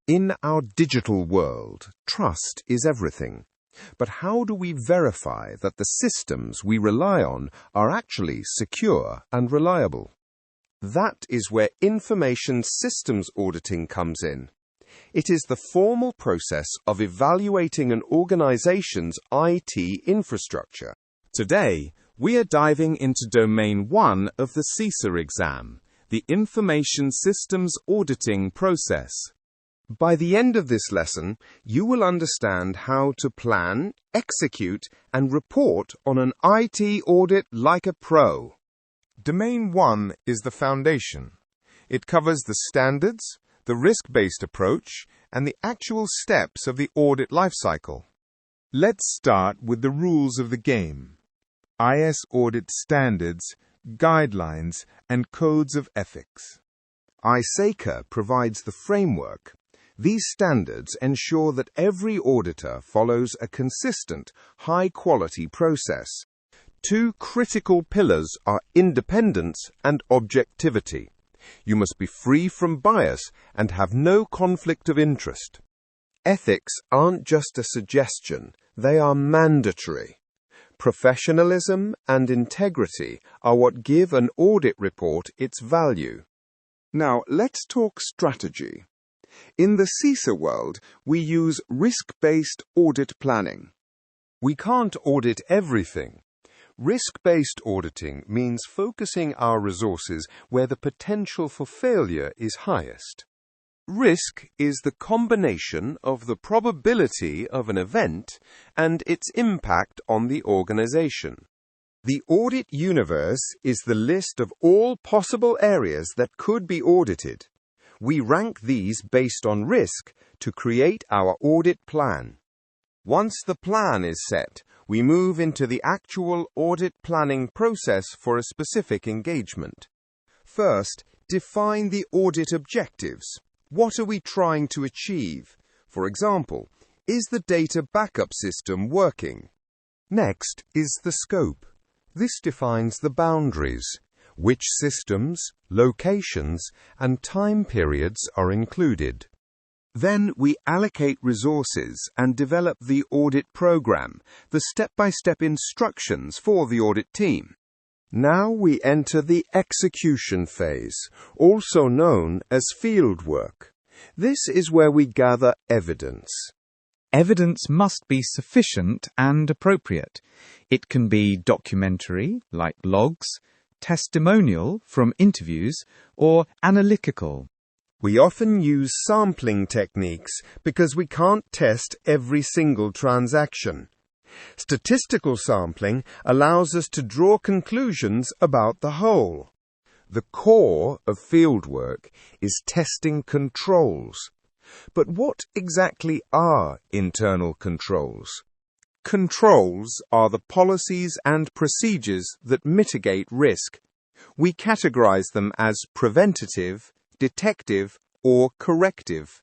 In our digital world, trust is everything. But how do we verify that the systems we rely on are actually secure and reliable? That is where information systems auditing comes in. It is the formal process of evaluating an organization's IT infrastructure. Today, we are diving into Domain 1 of the CISA exam, the Information Systems Auditing Process. By the end of this lesson, you will understand how to plan, execute, and report on an IT audit like a pro. Domain 1 is the foundation. It covers the standards, the risk-based approach, and the actual steps of the audit lifecycle. Let's start with the rules of the game. IS audit standards, guidelines, and codes of ethics. ICAN provides the framework. These standards ensure that every auditor follows a consistent, high-quality process. Two critical pillars are independence and objectivity. You must be free from bias and have no conflict of interest. Ethics aren't just a suggestion, they are mandatory. Professionalism and integrity are what give an audit report its value. Now, let's talk strategy. In the CISA world, we use risk-based audit planning. We can't audit everything. Risk-based auditing means focusing our resources where the potential for failure is highest. Risk is the combination of the probability of an event and its impact on the organization. The audit universe is the list of all possible areas that could be audited. We rank these based on risk to create our audit plan. Once the plan is set, we move into the actual audit planning process for a specific engagement. First, define the audit objectives. What are we trying to achieve? For example, is the data backup system working? Next is the scope. This defines the boundaries. Which systems, locations, and time periods are included. Then we allocate resources and develop the audit program, the step-by-step instructions for the audit team. Now we enter the execution phase, also known as fieldwork. This is where we gather evidence. Evidence must be sufficient and appropriate. It can be documentary, like logs, testimonial from interviews, or analytical. We often use sampling techniques because we can't test every single transaction. Statistical sampling allows us to draw conclusions about the whole. The core of fieldwork is testing controls. But what exactly are internal controls? Controls are the policies and procedures that mitigate risk. We categorize them as preventative, detective, or corrective.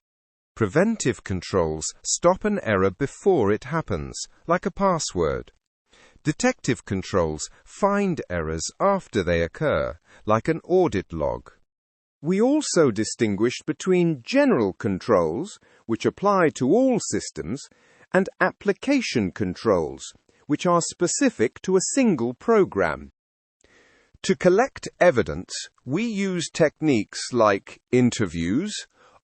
Preventive controls stop an error before it happens, like a password. Detective controls find errors after they occur, like an audit log. We also distinguish between general controls, which apply to all systems, and application controls, which are specific to a single program. To collect evidence, we use techniques like interviews,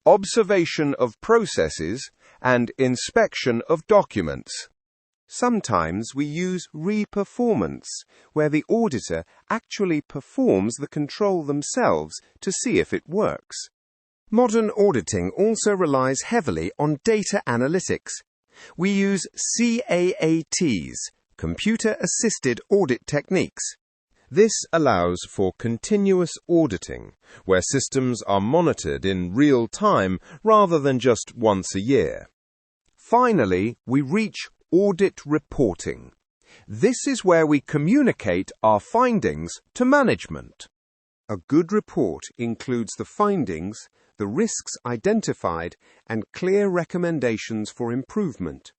observation of processes, and inspection of documents. Sometimes we use re-performance, where the auditor actually performs the control themselves to see if it works. Modern auditing also relies heavily on data analytics. We use CAATs, computer-assisted audit techniques. This allows for continuous auditing, where systems are monitored in real time rather than just once a year. Finally, we reach audit reporting. This is where we communicate our findings to management. A good report includes the findings, the risks identified, and clear recommendations for improvement.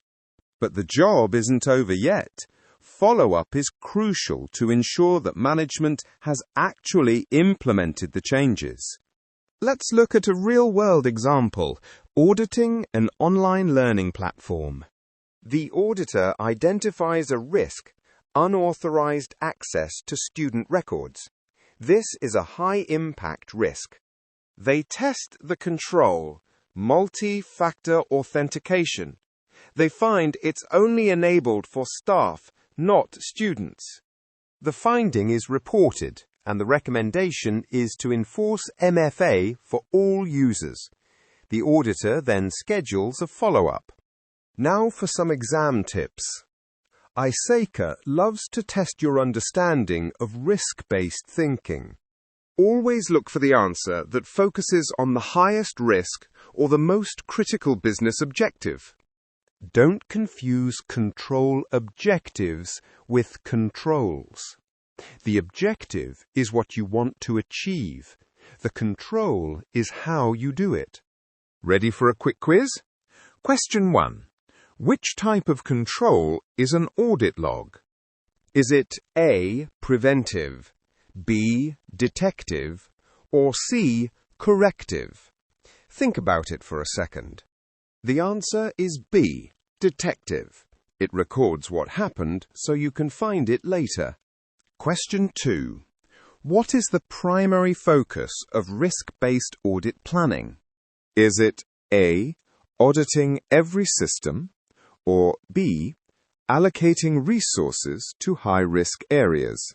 But the job isn't over yet. Follow-up is crucial to ensure that management has actually implemented the changes. Let's look at a real-world example, Auditing an online learning platform. The auditor identifies a risk: unauthorized access to student records. This is a high-impact risk. They test the control, multi-factor authentication. They find it's only enabled for staff, not students. The finding is reported, and the recommendation is to enforce MFA for all users. The auditor then schedules a follow-up. Now for some exam tips. ICAN loves to test your understanding of risk-based thinking. Always look for the answer that focuses on the highest risk or the most critical business objective. Don't confuse control objectives with controls. The objective is what you want to achieve. The control is how you do it. Ready for a quick quiz? Question 1. Which type of control is an audit log? Is it A, preventive, B, detective, or C, corrective? Think about it for a second. The answer is B, detective. It records what happened so you can find it later. Question 2. What is the primary focus of risk-based audit planning? Is it A, auditing every system, or B, allocating resources to high-risk areas?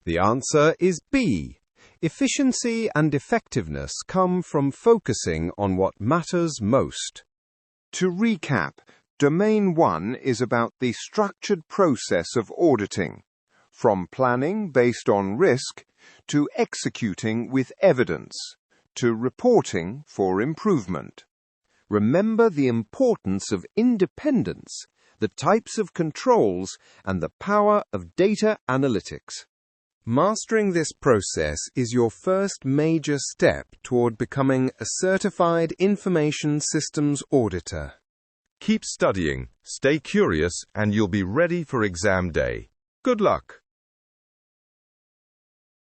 The answer is B. Efficiency and effectiveness come from focusing on what matters most. To recap, Domain 1 is about the structured process of auditing, from planning based on risk to executing with evidence, to reporting for improvement. Remember the importance of independence, the types of controls, and the power of data analytics. Mastering this process is your first major step toward becoming a certified information systems auditor. Keep studying, stay curious, and you'll be ready for exam day. Good luck!